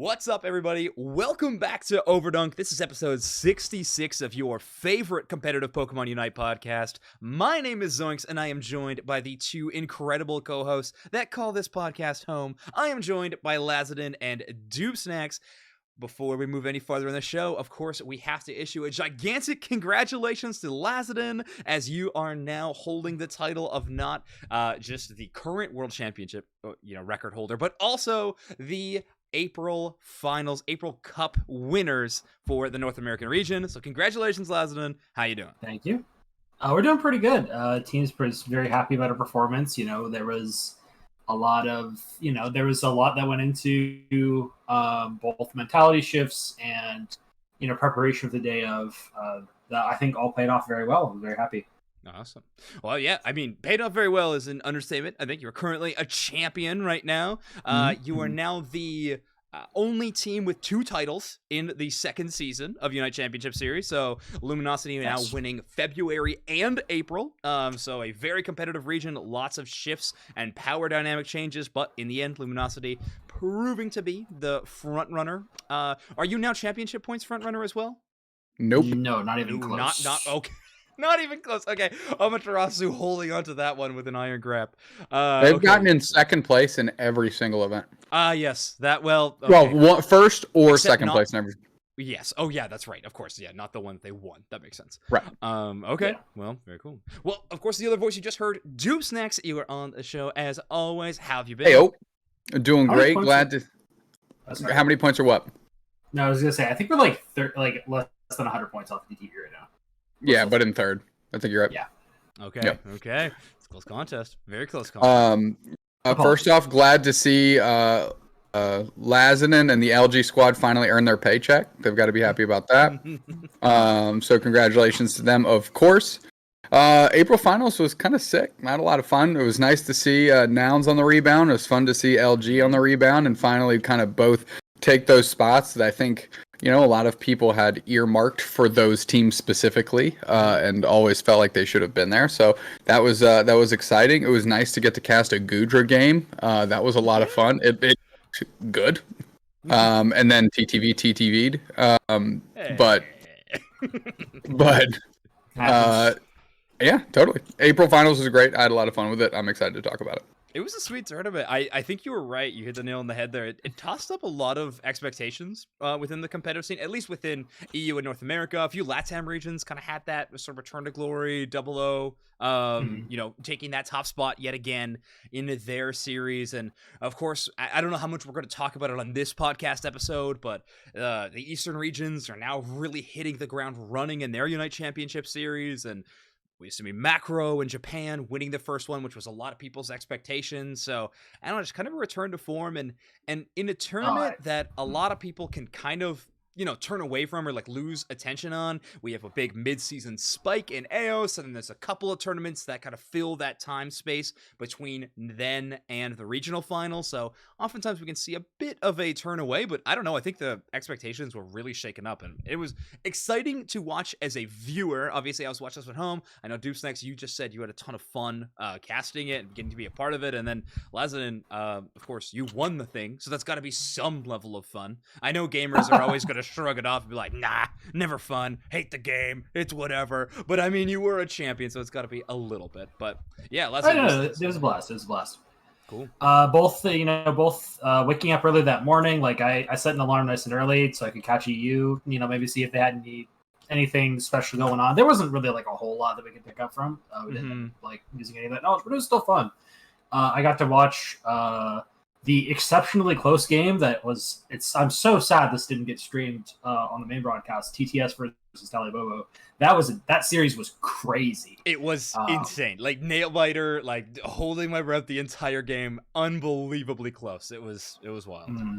What's up, everybody? Welcome back to Overdunk. This is episode 66 of your favorite competitive Pokemon Unite podcast. My name is Zoinks, and I am joined by the two incredible co-hosts that call this podcast home. I am joined by Lazadin and doobsnax. Before we move any farther in the show, of course, we have to issue a gigantic congratulations to Lazadin, as you are now holding the title of not just the current World Championship, record holder, but also the April Finals, April Cup winners for the North American region. So congratulations, Lazadin. How you doing? Thank you. We're doing pretty good. Team's very happy about our performance. There was a lot that went into both mentality shifts and preparation for the day of that I think all played off very well. I'm very happy. Awesome. Well, yeah, I mean, paid off very well is an understatement. I think you're currently a champion right now. You are now the only team with 2 titles in the second season of Unite Championship Series. So Luminosity now winning February and April. So a very competitive region, lots of shifts and power dynamic changes. But in the end, Luminosity proving to be the front runner. Are you now championship points front runner as well? Nope. No, not even close. Not okay. Not even close. Okay, Amaterasu holding onto that one with an iron grab. They've gotten in second place in every single event. Yes. That, well... Okay. Well, first or second place in every... Yes. Oh, yeah, that's right. Of course, yeah, not the one they won. That makes sense. Right. Okay. Yeah. Well, very cool. Well, of course, the other voice you just heard, doobsnax, you were on the show as always. How have you been? Hey, doing great. Glad to... How many points are what? No, I was going to say, I think we're like less than 100 points off the DT right now. Yeah, but in third. I think you're right. Yeah. Okay. Yep. Okay. It's a close contest. Very close contest. First off, glad to see Lazadin and the LG squad finally earn their paycheck. They've got to be happy about that. So congratulations to them, of course. April Finals was kind of sick. Had a lot of fun. It was nice to see Nouns on the rebound. It was fun to see LG on the rebound and finally kind of both take those spots that I think a lot of people had earmarked for those teams specifically, and always felt like they should have been there. So that was exciting. It was nice to get to cast a Gudra game. That was a lot of fun. It good. And then TTV'd. But yeah, totally. April Finals was great. I had a lot of fun with it. I'm excited to talk about it. It was a sweet tournament. I think you were right. You hit the nail on the head there. It tossed up a lot of expectations within the competitive scene, at least within EU and North America. A few LATAM regions kind of had that sort of return to glory, 00, taking that top spot yet again in their series. And of course, I don't know how much we're going to talk about it on this podcast episode, but the Eastern regions are now really hitting the ground running in their Unite Championship Series. And we used to be Macro in Japan winning the first one, which was a lot of people's expectations. So I don't know, just kind of a return to form, and in a tournament that a lot of people can kind of turn away from or like lose attention on. We have a big mid-season spike in EOS, and then there's a couple of tournaments that kind of fill that time space between then and the regional final. So oftentimes we can see a bit of a turn away, but I don't know. I think the expectations were really shaken up, and it was exciting to watch as a viewer. Obviously, I was watching this at home. I know doobsnax, you just said you had a ton of fun casting it and getting to be a part of it, and then Lazadin, of course, you won the thing, so that's got to be some level of fun. I know gamers are always going to shrug it off and be like, nah, never fun, hate the game, it's whatever. But I mean, you were a champion, so it's got to be a little bit. But yeah, it was a blast. It was a blast. Cool. Both waking up early that morning. Like I set an alarm nice and early so I could catch EU. Maybe see if they had anything special going on. There wasn't really like a whole lot that we could pick up from. We didn't like using any of that knowledge, but it was still fun. I got to watch the exceptionally close game I'm so sad this didn't get streamed on the main broadcast. TTS versus Talibobo. That series was crazy. It was insane. Like nail biter, like holding my breath the entire game. Unbelievably close. It was wild. Mm-hmm.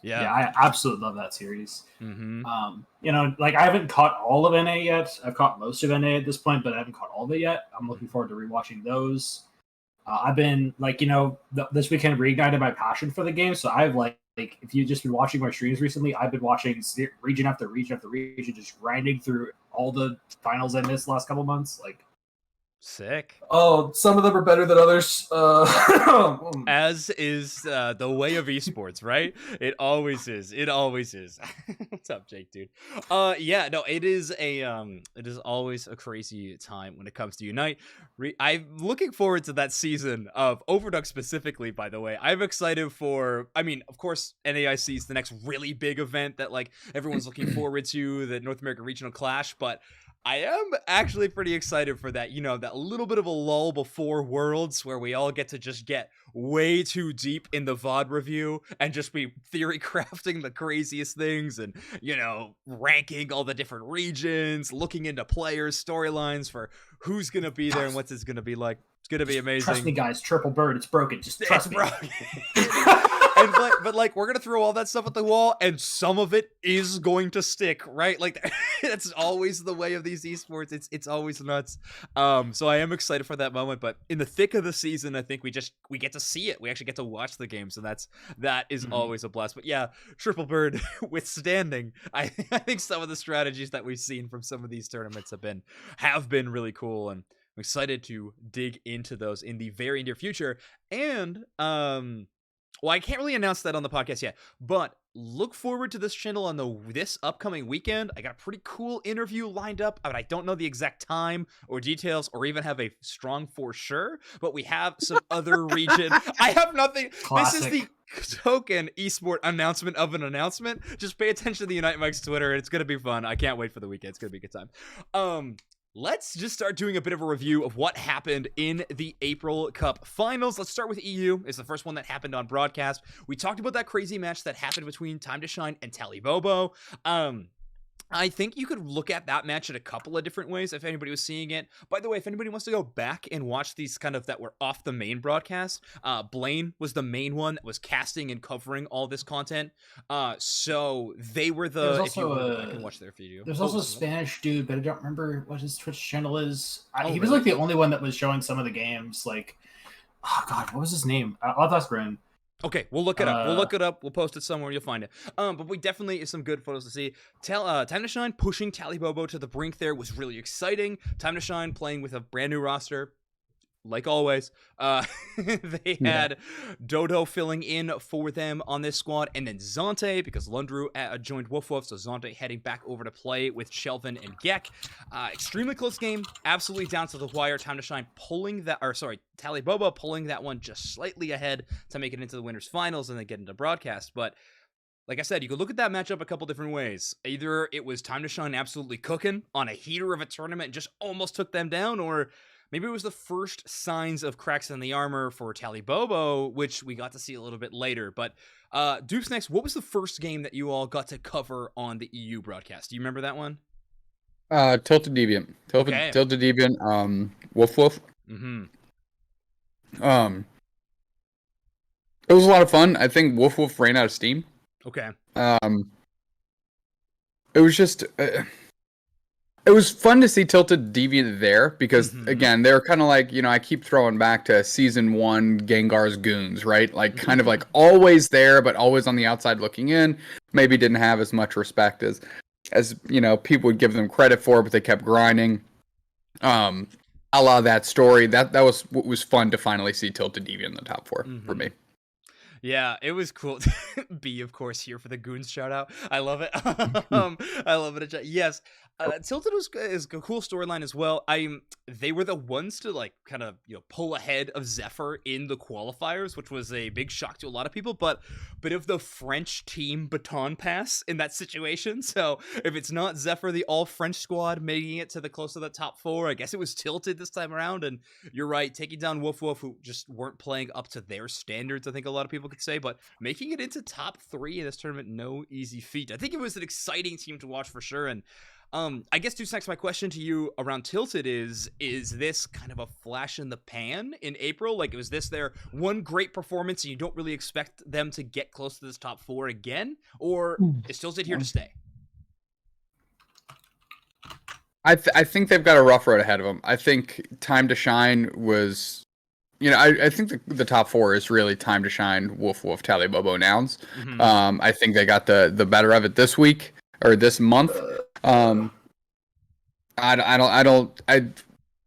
Yeah, I absolutely love that series. Mm-hmm. I haven't caught all of NA yet. I've caught most of NA at this point, but I haven't caught all of it yet. I'm looking forward to rewatching those. I've been this weekend reignited my passion for the game. So I've if you've just been watching my streams recently, I've been watching region after region after region, just grinding through all the finals I missed the last couple months. Sick. Oh, some of them are better than others. As is the way of esports, right? It always is. It always is. What's up, Jake, dude? Yeah, no, it is always a crazy time when it comes to Unite. I'm looking forward to that season of Overdunk specifically, by the way. I'm excited for, I mean, of course, NAIC is the next really big event that like everyone's looking forward to, the North American Regional Clash, but I am actually pretty excited for that, you know, that little bit of a lull before Worlds where we all get to just get way too deep in the VOD review and just be theory crafting the craziest things and, you know, ranking all the different regions, looking into players' storylines for who's going to be there and what's it's going to be like. It's going to be amazing. Trust me, guys. Triple bird. It's broken. Just trust me. And but like we're gonna throw all that stuff at the wall, and some of it is going to stick, right? Like that's always the way of these esports. It's always nuts. So I am excited for that moment. But in the thick of the season, I think we get to see it. We actually get to watch the game, so that is always a blast. But yeah, Triple Bird withstanding, I think some of the strategies that we've seen from some of these tournaments have been really cool, and I'm excited to dig into those in the very near future. And well, I can't really announce that on the podcast yet, but look forward to this channel on this upcoming weekend. I got a pretty cool interview lined up, but I don't know the exact time or details or even have a strong for sure, but we have some other region. I have nothing. Classic. This is the token esport announcement of an announcement. Just pay attention to the Unite Mike's Twitter. It's going to be fun. I can't wait for the weekend. It's going to be a good time. Let's just start doing a bit of a review of what happened in the April Cup Finals. Let's start with EU. It's the first one that happened on broadcast. We talked about that crazy match that happened between Time to Shine and Tally Bobo. I think you could look at that match in a couple of different ways if anybody was seeing it. By the way, if anybody wants to go back and watch these kind of that were off the main broadcast, Blaine was the main one that was casting and covering all this content. So they were the, if you want to go back and watch their video. There's also a Spanish dude, but I don't remember what his Twitch channel is. He was really? like the only one that was showing some of the games. Like, oh god, what was his name? I'll have to ask Brandon. Okay, we'll look it up. We'll look it up. We'll post it somewhere. You'll find it. But we definitely some good photos to see. Time to Shine pushing Tally Bobo to the brink there was really exciting. Time to Shine playing with a brand new roster. Like always, they had Dodo filling in for them on this squad, and then Zante, because Lundru joined Woof Woof, so Zante heading back over to play with Shelvin and Gek. Extremely close game, absolutely down to the wire. Time to Shine pulling that, or sorry, Tally Bobo pulling that one just slightly ahead to make it into the winners finals and then get into broadcast. But like I said, you could look at that matchup a couple different ways. Either it was Time to Shine absolutely cooking on a heater of a tournament and just almost took them down, or maybe it was the first signs of cracks in the armor for Tally Bobo, which we got to see a little bit later. But doobsnax, what was the first game that you all got to cover on the EU broadcast? Do you remember that one? Tilted Deviant. Tilted Deviant, Woof Woof. Mm-hmm. It was a lot of fun. I think Woof Woof ran out of steam. Okay. It was just... it was fun to see Tilted Deviant there because, again, they were kind of like, you know, I keep throwing back to Season 1 Gengar's Goons, right? Like, kind of like always there, but always on the outside looking in. Maybe didn't have as much respect as you know, people would give them credit for, but they kept grinding. A lot of that story, that was fun to finally see Tilted Deviant in the top 4 for me. Yeah, it was cool. B, of course, here for the Goons shout out. I love it. I love it. Yes, Tilted is a cool storyline as well. They were the ones to like kind of, you know, pull ahead of Zephyr in the qualifiers, which was a big shock to a lot of people. But bit of the French team baton pass in that situation. So if it's not Zephyr, the all French squad making it to the close of the top 4, I guess it was Tilted this time around. And you're right, taking down Woof Woof, who just weren't playing up to their standards, I think a lot of people could say, but making it into top 3 in this tournament, no easy feat. I think it was an exciting team to watch for sure. And I guess doobsnax, my question to you around Tilted is this kind of a flash in the pan in April? Like, was this their one great performance and you don't really expect them to get close to this top 4 again? Or is Tilted here to stay? I think they've got a rough road ahead of them. I think Time to Shine was... You know, I think the top 4 is really Time to Shine, Woof Woof, Tally Bobo, Nouns. I think they got the better of it this week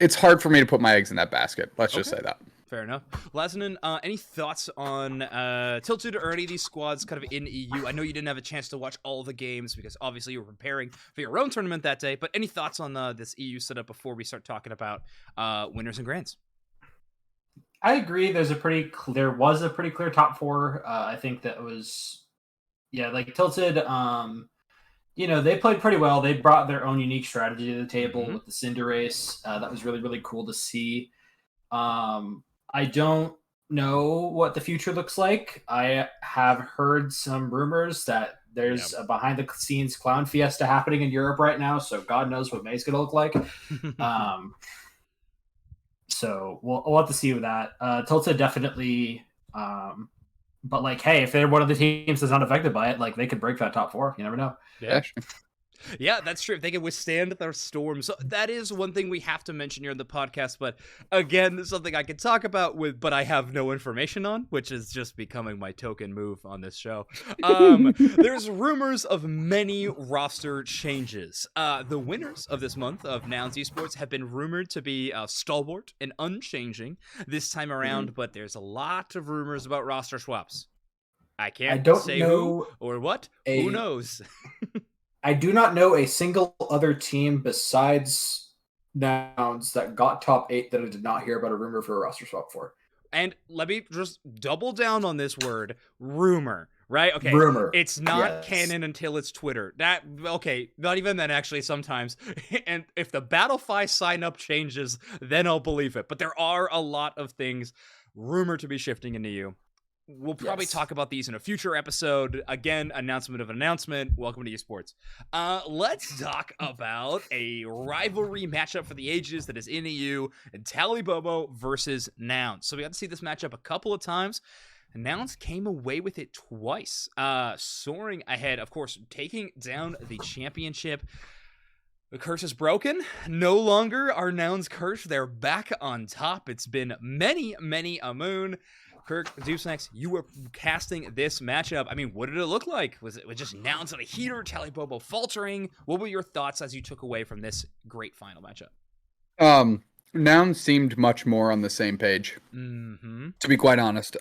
in it's hard for me to put my eggs in that basket. Let's just say that. Fair enough. Lazadin, any thoughts on Tilted or any of these squads kind of in EU? I know you didn't have a chance to watch all the games because obviously you were preparing for your own tournament that day, but any thoughts on this EU setup before we start talking about winners and grands? I agree. There was a pretty clear top four. I think that was, like Tilted. They played pretty well. They brought their own unique strategy to the table with the Cinder Race. That was really, really cool to see. I don't know what the future looks like. I have heard some rumors that there's a behind-the-scenes clown fiesta happening in Europe right now, so God knows what May's going to look like. So we'll have to see with that. Tilted definitely, but like, hey, if they're one of the teams that's not affected by it, like they could break that top four. You never know. Yeah. Yeah, that's true. If they can withstand their storm. So that is one thing we have to mention here in the podcast. But again, this is something I can talk about but I have no information on, which is just becoming my token move on this show. There's rumors of many roster changes. The winners of this month of Nouns Esports have been rumored to be stalwart and unchanging this time around, but there's a lot of rumors about roster swaps. I don't say who or what. Who knows? I do not know a single other team besides Nouns that got top 8 that I did not hear about a rumor for a roster swap for. And let me just double down on this word, rumor, right? Okay. Rumor. It's not canon until it's Twitter. Not even then actually sometimes. And if the Battlefy sign-up changes, then I'll believe it. But there are a lot of things rumored to be shifting into you. We'll probably talk about these in a future episode. Again, announcement of an announcement. Welcome to esports. Let's talk about a rivalry matchup for the ages that is in EU and Talibobo versus Nouns. So we got to see this matchup a couple of times. And Nouns came away with it twice, soaring ahead, of course, taking down the championship. The curse is broken. No longer are Nouns cursed. They're back on top. It's been many, many a moon. Kirk, doobsnax, you were casting this matchup. I mean, what did it look like? Was it just Nouns on a heater, Talibobo faltering? What were your thoughts as you took away from this great final matchup? Nouns seemed much more on the same page, to be quite honest.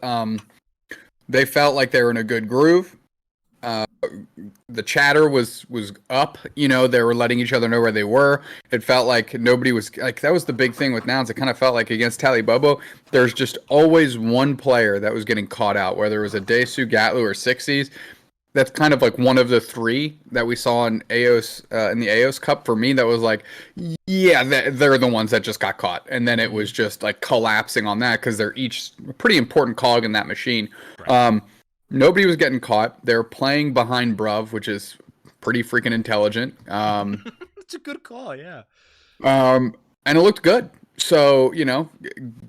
They felt like they were in a good groove. The chatter was up, they were letting each other know where they were. It felt like nobody was like, that was the big thing with Nouns. It kind of felt like against Talibobo, there's just always one player that was getting caught out, whether it was a Desu, Gatlu, or Sixties. That's kind of like one of the three that we saw in AOS, in the AOS Cup. For me, that was like, they're the ones that just got caught. And then it was just like collapsing on that because they're each a pretty important cog in that machine. Right. Nobody was getting caught. They're playing behind Bruv, which is pretty freaking intelligent. It's a good call, yeah. And it looked good. So,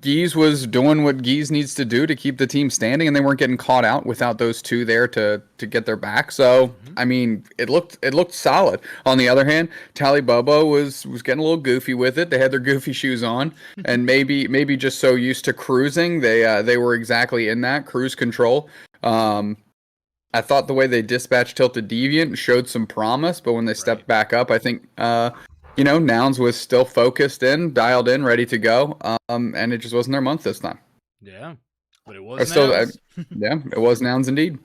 Geese was doing what Geese needs to do to keep the team standing, and they weren't getting caught out without those two there to get their back. So, I mean, it looked solid. On the other hand, Talibobo was getting a little goofy with it. They had their goofy shoes on, and maybe just so used to cruising, they were exactly in that cruise control. I thought the way they dispatched Tilted Deviant showed some promise, but when they stepped back up, I think, Nouns was still focused in, dialed in, ready to go, and it just wasn't their month this time. Yeah, but it was Nouns. It was Nouns indeed.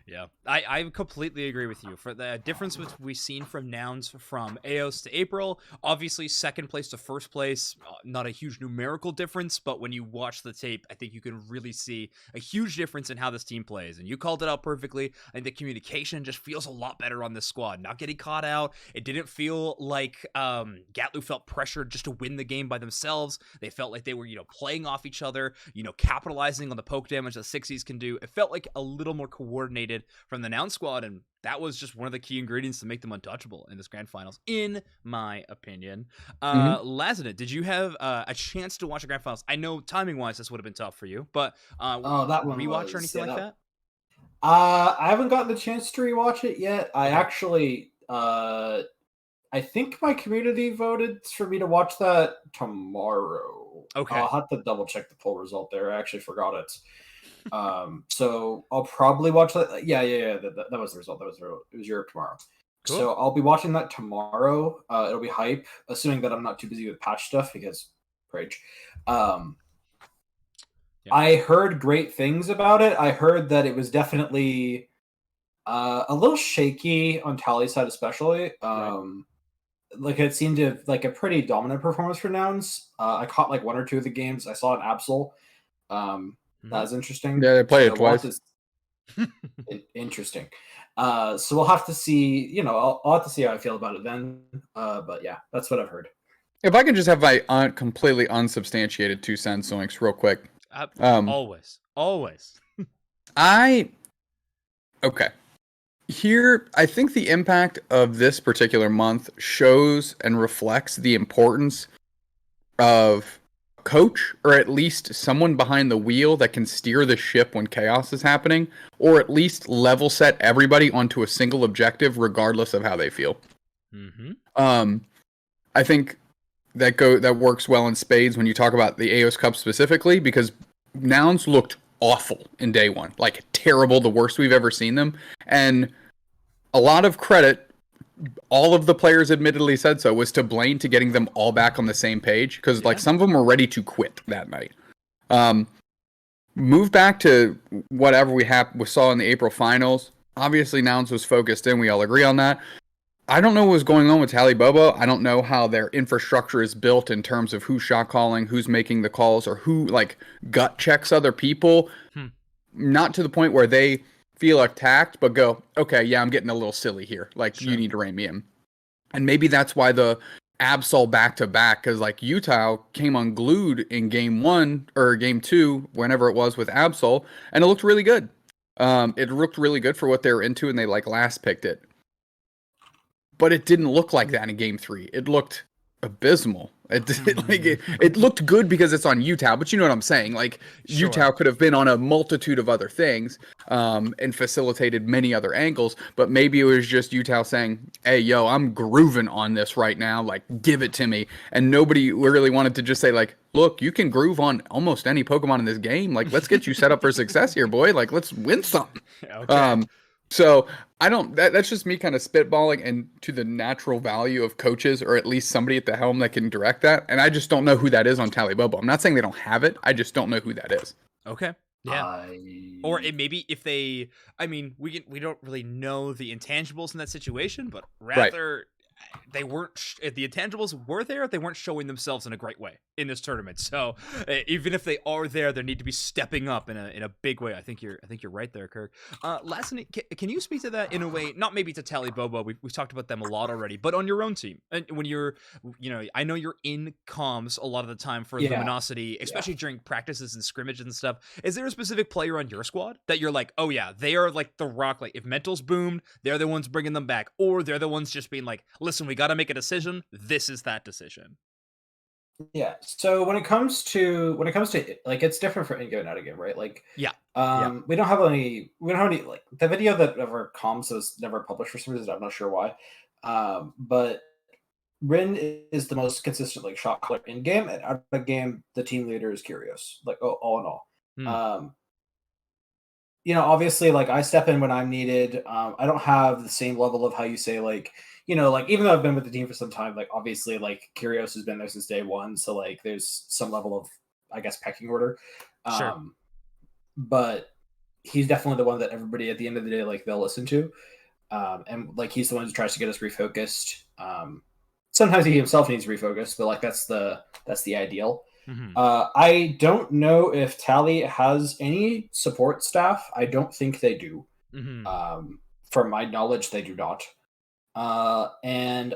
Yeah, I completely agree with you. For the difference we've seen from Nouns from AOS to April, obviously second place to first place, not a huge numerical difference, but when you watch the tape, I think you can really see a huge difference in how this team plays. And you called it out perfectly. I think the communication just feels a lot better on this squad. Not getting caught out. It didn't feel like Gatlu felt pressured just to win the game by themselves. They felt like they were, playing off each other, capitalizing on the poke damage that Sixties can do. It felt like a little more coordinated from the Nouns squad, and that was just one of the key ingredients to make them untouchable in this grand finals, in my opinion. Lazadin, did you have a chance to watch the grand finals? I know timing wise this would have been tough for you, but that one rewatch or anything like that? I haven't gotten the chance to rewatch it yet. I actually I think my community voted for me to watch that tomorrow. Okay, I'll have to double check the poll result there. I actually forgot it. So I'll probably watch that. Yeah. That was the result. It was Europe tomorrow. Cool. So I'll be watching that tomorrow. It'll be hype, assuming that I'm not too busy with patch stuff, because Rage. Yeah. I heard great things about it. I heard that it was definitely a little shaky on Tally's side, especially. Like it seemed to like a pretty dominant performance for Nouns. I caught like one or two of the games. I saw an Absol. That was interesting. Yeah, they played it So we'll twice. interesting. So we'll have to see. You know, I'll have to see how I feel about it then. But yeah, that's what I've heard. If I can just have my completely unsubstantiated 2 cents, Zoinks, real quick. Always. Okay. Here, I think the impact of this particular month shows and reflects the importance of a coach, or at least someone behind the wheel that can steer the ship when chaos is happening, or at least level set everybody onto a single objective, regardless of how they feel. I think that works well in spades when you talk about the AOS Cup specifically, because Nouns looked awful in day one, like terrible, the worst we've ever seen them, and a lot of credit, all of the players admittedly said so, was to Blaine to getting them all back on the same page, because like some of them were ready to quit that night. Move back to whatever we saw in the April finals. Obviously Nouns was focused in, we all agree on that. I don't know what was going on with Tally Bobo. I don't know how their infrastructure is built in terms of who's shot calling, who's making the calls, or who like gut checks other people. Not to the point where they feel attacked, but go, okay, yeah, I'm getting a little silly here. Like, you need to rein me in. And maybe that's why the Absol back-to-back, because like Utah came unglued in game 1 or game 2, whenever it was with Absol, and it looked really good. It looked really good for what they were into, and they like last picked it. But it didn't look like that in game 3. It looked abysmal. It looked good because it's on Utah, but you know what I'm saying. Like Utah could have been on a multitude of other things and facilitated many other angles, but maybe it was just Utah saying, hey, yo, I'm grooving on this right now. Like, give it to me. And nobody really wanted to just say, like, look, you can groove on almost any Pokemon in this game. Like, let's get you set up for success here, boy. Like, let's win something. Okay. So I don't, that's just me kind of spitballing and to the natural value of coaches, or at least somebody at the helm that can direct that. And I just don't know who that is on Tally Bobo. I'm not saying they don't have it. I just don't know who that is. Okay. Yeah. Or it maybe if they, I mean, we don't really know the intangibles in that situation, but rather they weren't, if the intangibles were there, they weren't showing themselves in a great way in this tournament. So even if they are there, they need to be stepping up in a big way. I think you're right there, Kirk. Lazadin, can you speak to that in a way, not maybe to Tally Bobo, we've talked about them a lot already, but on your own team, and when you're, you know, I know you're in comms a lot of the time for Luminosity, especially during practices and scrimmages and stuff. Is there a specific player on your squad that you're like, oh yeah, they are like the rock, like if Mental's boomed, they're the ones bringing them back, or they're the ones just being like, listen, we got to make a decision. This is that decision. Yeah. So when it comes to like, it's different for in-game and out-of-game, right? Like, we don't have any like the video that of our comms was never published for some reason. I'm not sure why. But Rin is the most consistent like shot caller in game, and out of game, the team leader is Curious. Like all in all. You know, obviously, like I step in when I'm needed. I don't have the same level of how you say, like, you know, like even though I've been with the team for some time, like obviously, like Curious has been there since day one, so like there's some level of, I guess, pecking order. But he's definitely the one that everybody at the end of the day, like they'll listen to, and like he's the one who tries to get us refocused. Sometimes he himself needs refocused, but like that's the ideal. I don't know if Tally has any support staff. I don't think they do. From my knowledge, they do not. And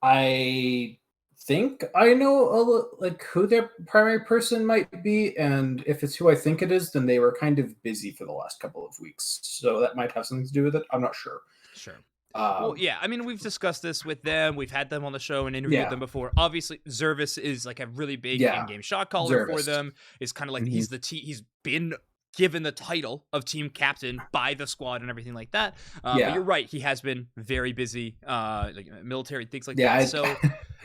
I think I know like who their primary person might be, and if it's who I think it is, then they were kind of busy for the last couple of weeks, so that might have something to do with it. I'm not sure. Well, yeah, I mean, we've discussed this with them. We've had them on the show and interviewed them before. Obviously, Zervis is like a really big in-game shot caller for them. It's kind of like he's been given the title of team captain by the squad and everything like that. But you're right, he has been very busy, like military things like that. So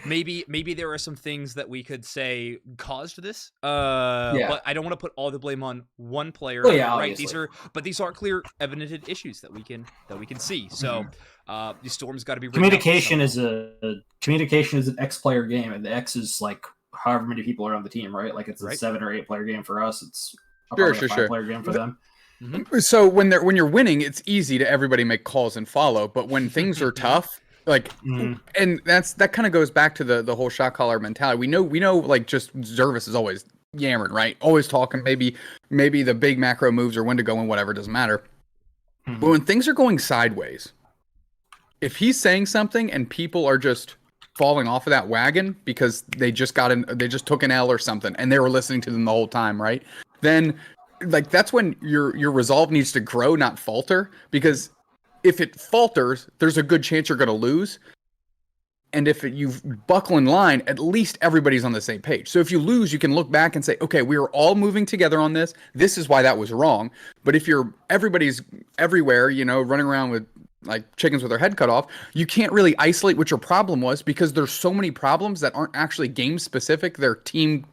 maybe there are some things that we could say caused this. But I don't want to put all the blame on one player. Right? Obviously. These are clear, evident issues that we can see. So the Storm's got to be communication is an X player game, and the X is like however many people are on the team, right? Like it's a Right. 7 or 8 player game for us. It's Sure, probably a 5 player game for them. So when you're winning, it's easy to everybody make calls and follow. But when things are tough, like, and that kind of goes back to the whole shot caller mentality. We know, like, just Zervis is always yammering, right? Always talking. Maybe the big macro moves or when to go and whatever, doesn't matter. But when things are going sideways, if he's saying something and people are just falling off of that wagon because they just took an L or something and they were listening to them the whole time, right? Then, like, that's when your resolve needs to grow, not falter. Because if it falters, there's a good chance you're going to lose. And if you buckle in line, at least everybody's on the same page. So if you lose, you can look back and say, okay, we were all moving together on this. This is why that was wrong. But if everybody's everywhere, running around with like chickens with their head cut off, you can't really isolate what your problem was because there's so many problems that aren't actually game specific. They're team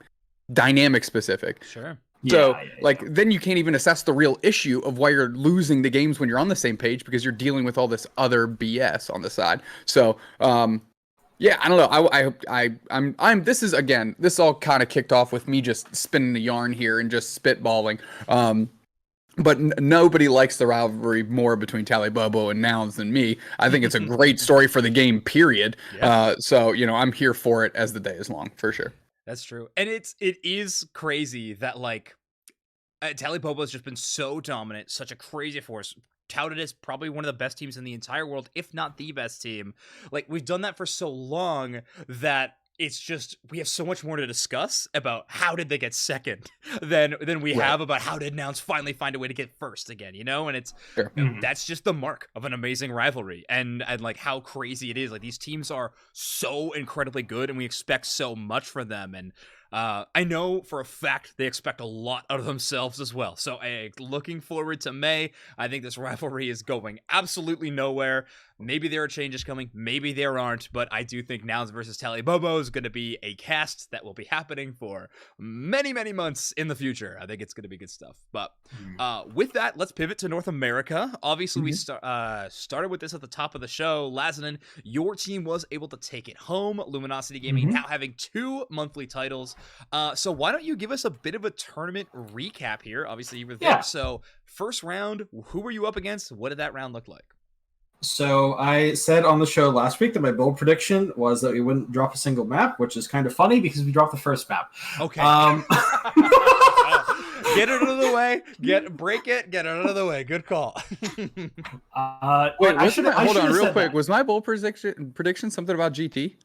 dynamic specific. Sure. So, then you can't even assess the real issue of why you're losing the games when you're on the same page because you're dealing with all this other BS on the side. So, yeah, I don't know. This all kind of kicked off with me just spinning the yarn here and just spitballing. But nobody likes the rivalry more between Tally Bobo and Nouns than me. I think it's a great story for the game, period. Yeah. So, I'm here for it as the day is long, for sure. That's true. And it is crazy that, like, Tally Bobo has just been so dominant, such a crazy force, touted as probably one of the best teams in the entire world, if not the best team. Like, we've done that for so long that it's just, we have so much more to discuss about how did they get second than we have about how did Nouns finally find a way to get first again, and it's that's just the mark of an amazing rivalry and like how crazy it is. Like, these teams are so incredibly good and we expect so much from them, and I know for a fact they expect a lot out of themselves as well. So looking forward to May. I think this rivalry is going absolutely nowhere. Maybe there are changes coming, maybe there aren't, but I do think Nouns versus Tally Bobo is going to be a cast that will be happening for many, many months in the future. I think it's going to be good stuff. But with that, let's pivot to North America. Obviously, we started with this at the top of the show. Lazadin, your team was able to take it home. Luminosity Gaming now having 2 monthly titles. So why don't you give us a bit of a tournament recap here? Obviously, you were there. Yeah. So first round, who were you up against? What did that round look like? So I said on the show last week that my bold prediction was that we wouldn't drop a single map, which is kind of funny because we dropped the first map. Okay. Get it out of the way. Break it. Get it out of the way. Good call. Wait, hold on real quick. Was my bold prediction something about GT?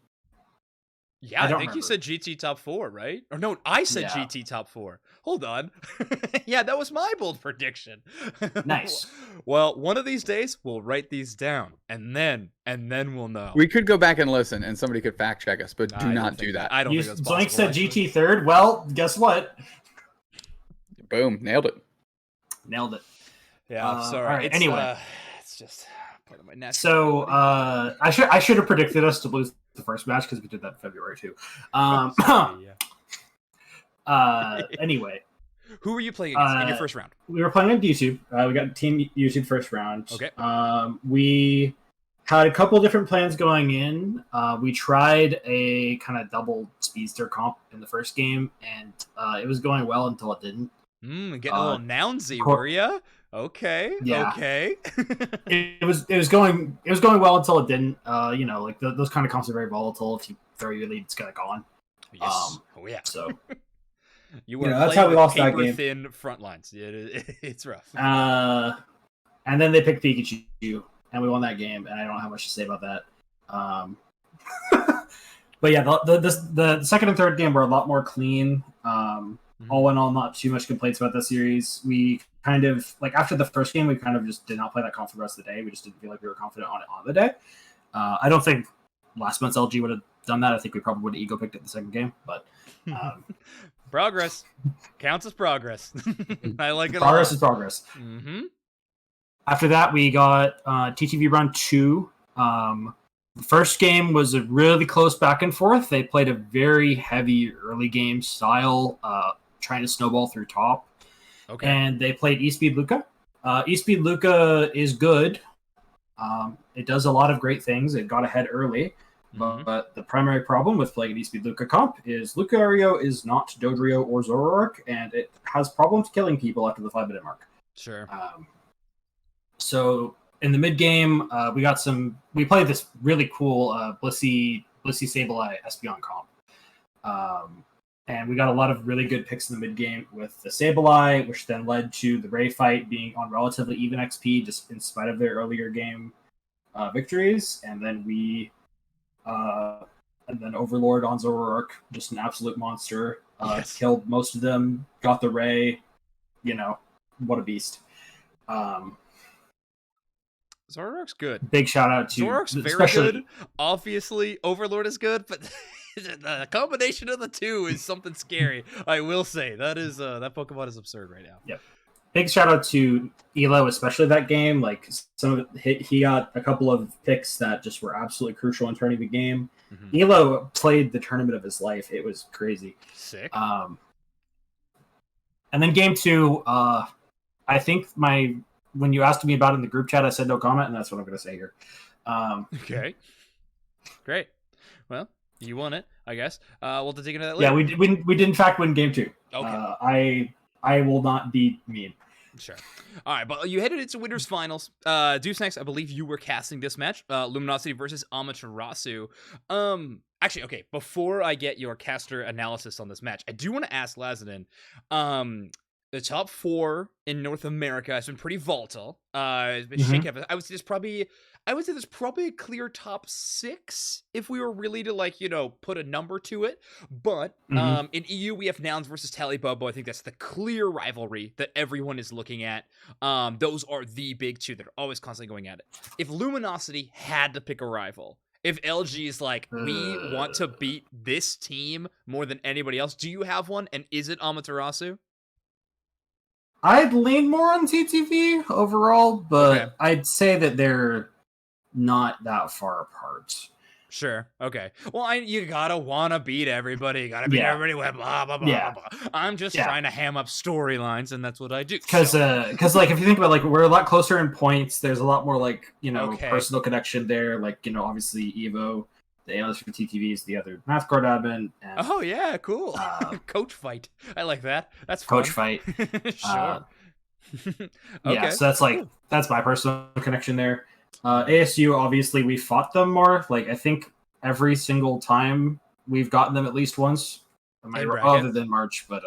Yeah, I think remember. You said GT top 4, right? Or no, I said GT top 4. Hold on. Yeah, that was my bold prediction. Nice. Well, one of these days we'll write these down, and then we'll know. We could go back and listen, and somebody could fact check us, but do not do that. I don't think that's possible. Zoinks said GT third. Well, guess what? Boom, nailed it. Yeah, I'm sorry. All right, anyway, it's just part of my natural. So I should have predicted us to lose the first match because we did that in February too. Anyway, who were you playing against in your first round? We were playing on YouTube. We got Team YouTube first round. Okay. We had a couple different plans going in. We tried a kind of double speedster comp in the first game, and it was going well until it didn't. Getting a little nounsy, were ya? Okay. Yeah. Okay. it was going well until it didn't. Like those kind of comps are very volatile. If you throw your lead, it's kind of gone. Yes. Yeah. So you were that's how we lost that game. Thin front lines. It's rough. And then they picked Pikachu, and we won that game. And I don't have much to say about that. But yeah, the second and third game were a lot more clean. All in all, not too much complaints about the series. We kind of, like, after the first game, we kind of just did not play that comp for the rest of the day. We just didn't feel like we were confident on it on the day. I don't think last month's LG would have done that. I think we probably would have ego picked it the second game, but progress counts as progress. I like it. Progress is progress. After that, we got TTV Run 2. The first game was a really close back and forth. They played a very heavy early game style, trying to snowball through top. Okay. And they played Eastspeed Luca. Eastspeed Luca is good. It does a lot of great things. It got ahead early, But the primary problem with playing an eSpeed Luca comp is Lucario is not Dodrio or Zoroark, and it has problems killing people after the 5-minute mark. Sure. So in the mid game, we played this really cool Blissey Sableye Espeon comp. And we got a lot of really good picks in the mid game with the Sableye, which then led to the Ray fight being on relatively even XP, just in spite of their earlier game victories. And then Overlord on Zoroark, just an absolute monster. Killed most of them, got the Ray. What a beast. Zoroark's good. Big shout out to Zoroark's very good. Obviously, Overlord is good, but the combination of the two is something scary. I will say that Pokemon is absurd right now. Yep. Big shout out to Elo, especially that game. Like he got a couple of picks that just were absolutely crucial in turning the game. Elo played the tournament of his life. It was crazy. Sick. And then game 2, I think when you asked me about it in the group chat, I said no comment, and that's what I'm going to say here. Okay. Great. Well, you won it, I guess. We'll have to dig into that later. Yeah, we did in fact win game 2. Okay. I will not be mean. Sure. All right, but you headed into winners finals. Doobsnax, I believe you were casting this match. Luminosity versus Amaterasu. Actually, okay, before I get your caster analysis on this match, I do want to ask Lazadin, the top 4 in North America has been pretty volatile. It's been shake up. I would say there's probably a clear top 6 if we were really to put a number to it. But in EU we have Nouns versus Talibobo. I think that's the clear rivalry that everyone is looking at. Those are the big 2 that are always constantly going at it. If Luminosity had to pick a rival, if LG is like, we want to beat this team more than anybody else, do you have one? And is it Amaterasu? I'd lean more on TTV overall, but I'd say that they're not that far apart. Sure. Okay. Well, you gotta wanna beat everybody. You gotta beat everybody with blah blah blah blah. I'm just trying to ham up storylines, and that's what I do. Because like if you think about we're a lot closer in points. There's a lot more personal connection there. Obviously Evo, the analyst for TTV is the other math card admin. And, oh yeah, cool. Coach fight. I like that. That's fun. Coach fight. Sure. Okay. Yeah, so that's my personal connection there. ASU, obviously, we fought them more. I think every single time we've gotten them at least once. Other than March, but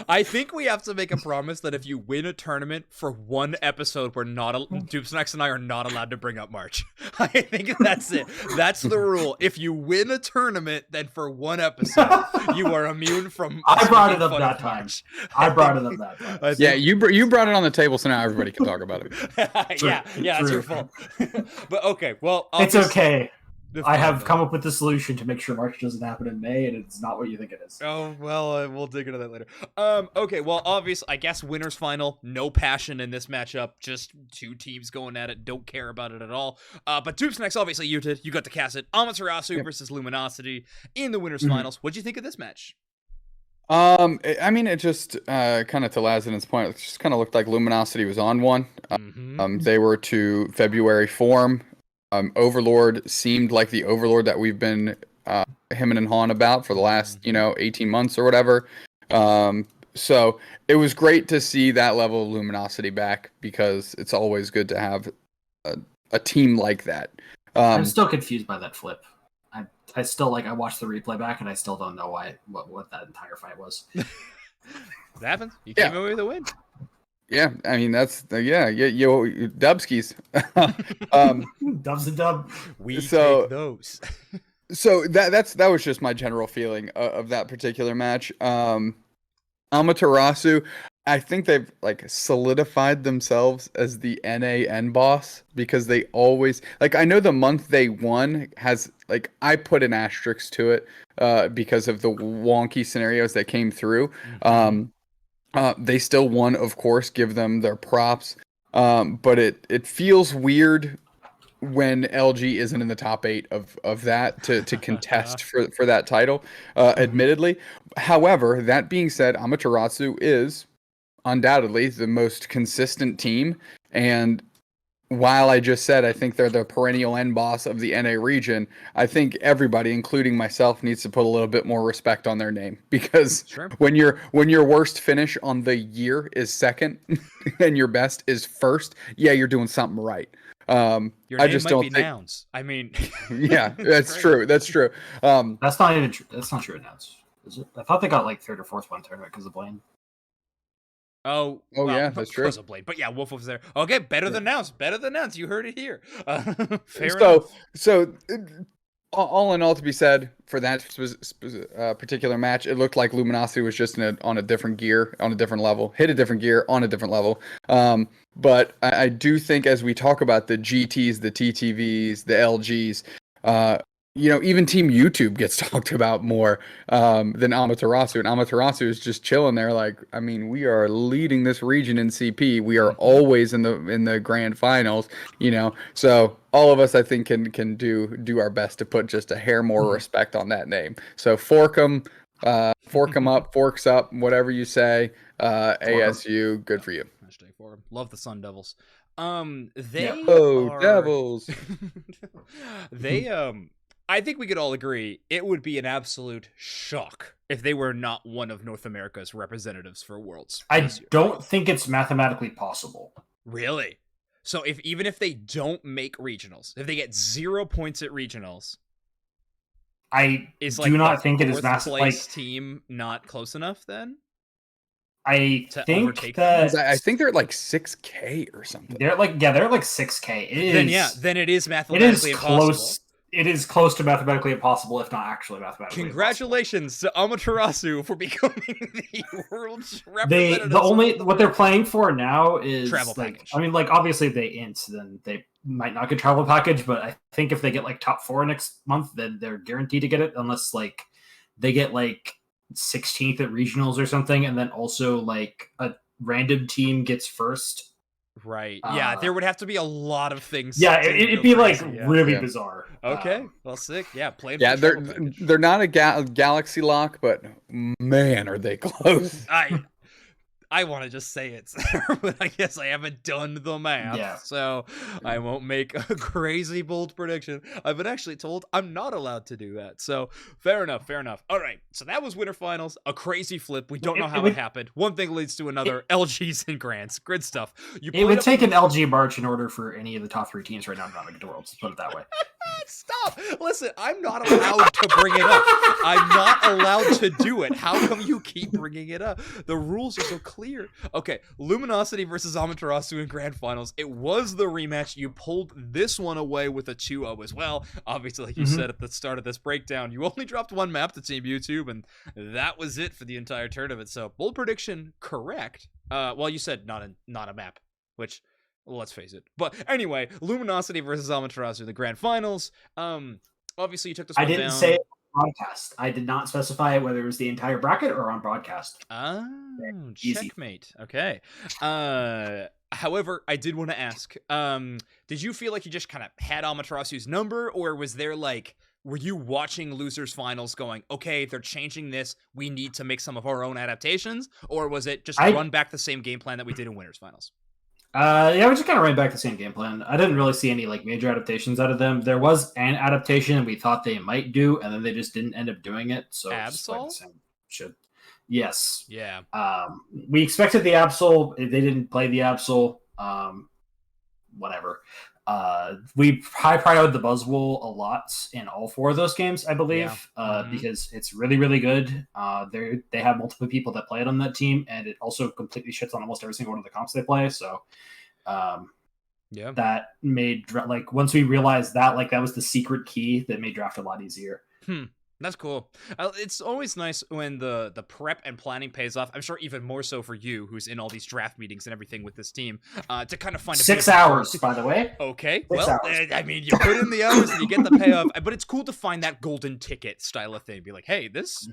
I think we have to make a promise that if you win a tournament for one episode, Doobsnax and I are not allowed to bring up March. I think that's it. That's the rule. If you win a tournament, then for one episode, you are immune from. I brought it up that time. Yeah, you brought it on the table, so now everybody can talk about it. Yeah, that's your fault. But okay, well, it's okay. I have come up with the solution to make sure March doesn't happen in May, and it's not what you think it is. Oh, well, we'll dig into that later. Okay, well, obviously, I guess winner's final, no passion in this matchup, just 2 teams going at it, don't care about it at all. But Doobsnax, obviously, you got to cast it. Amaterasu versus Luminosity in the winner's finals. What'd you think of this match? It just, kind of to Lazadin's point, it just kind of looked like Luminosity was on one. They were to February form. Overlord seemed like the Overlord that we've been hemming and hawing about for the last 18 months or whatever. So it was great to see that level of Luminosity back, because it's always good to have a team like that. I'm still confused by that flip. I still I watched the replay back, and I still don't know what that entire fight was. It happens. You came away with a win. Yeah, I mean that's Dubskis. Dubs and dub. We take those. So that was just my general feeling of that particular match. Amaterasu, I think they've solidified themselves as the NA boss, because they always I know the month they won has I put an asterisk to it because of the wonky scenarios that came through. They still won, of course, give them their props. But it feels weird when LG isn't in the top 8 of that to contest for that title, admittedly. However, that being said, Amaterasu is undoubtedly the most consistent team. And while I just said I think they're the perennial end boss of the NA region, I think everybody, including myself, needs to put a little bit more respect on their name, because Sure. when your worst finish on the year is second and your best is first, yeah, you're doing something right. Your I name just might don't be think. nouns. I mean, Yeah, that's great. true. That's true. That's not even true. That's not true now. Is it? I thought they got like third or fourth one tournament because of Blaine. Oh, Oh, well, yeah, that's true. because of Blade. But yeah, Wolf was there. Okay, better than nouns. Better than nouns. You heard it here. Fair enough. So all in all, to be said, for that particular match, it looked like Luminosity was just on a different gear, on a different level, hit a different gear on a different level. But I do think, as we talk about the GTs, the TTVs, the LGs, even Team YouTube gets talked about more than Amaterasu. And Amaterasu is just chilling there. Like, I mean, we are leading this region in CP. We are always in the grand finals. So all of us, I think, can do our best to put just a hair more respect on that name. So fork 'em up, forks up, whatever you say. ASU, good for you. Hashtag for 'em. Love the Sun Devils. They Oh, are Devils. they I think we could all agree it would be an absolute shock if they were not one of North America's representatives for Worlds. I don't think it's mathematically possible. Really? So even if they don't make regionals, if they get 0 points at regionals, I is do not think it is mathematically team not close enough then? I to think overtake that I think they're at like 6K or something. they're like 6K. Then it is mathematically impossible. Close. It is close to mathematically impossible, if not actually mathematically Congratulations to Amaterasu for becoming the world's representative. What they're playing for now is travel package. I mean, obviously if they int, then they might not get travel package, but I think if they get top 4 next month, then they're guaranteed to get it, unless they get 16th at regionals or something, and then also a random team gets first. Right. Yeah, there would have to be a lot of things. Yeah, it'd be really bizarre. Okay. Well, sick. Yeah, playing. Yeah, they're not a galaxy lock, but man, are they close. I want to just say it, but I guess I haven't done the math, so I won't make a crazy bold prediction. I've been actually told I'm not allowed to do that, so fair enough. All right, so that was winter finals, a crazy flip. We don't know how it happened. One thing leads to another. LGs and Grants, good stuff. It would take an LG March in order for any of the top 3 teams right now to not make it to Worlds. Put it that way. Stop! Listen, I'm not allowed to bring it up. I'm not allowed to do it. How come you keep bringing it up? The rules are so clear. Okay, Luminosity versus Amaterasu in Grand Finals. It was the rematch. You pulled this one away with a 2-0 as well. Obviously, like you said at the start of this breakdown, you only dropped one map to Team YouTube, and that was it for the entire tournament. So, bold prediction, correct. Well, you said not a map, which... let's face it. But anyway, Luminosity versus Amaterasu in the grand finals. Obviously, you took this one down. I didn't say it on broadcast. I did not specify whether it was the entire bracket or on broadcast. Oh, checkmate. Okay. However, I did want to ask, did you feel like you just kind of had Amaterasu's number, or was there were you watching losers finals going, okay, they're changing this, we need to make some of our own adaptations? Or was it just run back the same game plan that we did in winners finals? Yeah, we just kind of ran back the same game plan. I didn't really see any major adaptations out of them. There was an adaptation we thought they might do, and then they just didn't end up doing it. So Absol? Yes. Yeah. We expected the Absol. They didn't play the Absol. Whatever. We high prioritized the Buzzwole a lot in all 4 of those games, I believe, because it's really, really good. They have multiple people that play it on that team, and it also completely shits on almost every single one of the comps they play. So, that made once we realized that that was the secret key that made draft a lot easier. That's cool. It's always nice when the prep and planning pays off. I'm sure even more so for you, who's in all these draft meetings and everything with this team, to kind of find 6 hours, by the way. Okay, I mean, you put in the hours and you get the payoff, but it's cool to find that golden ticket style of thing. Be like, hey, this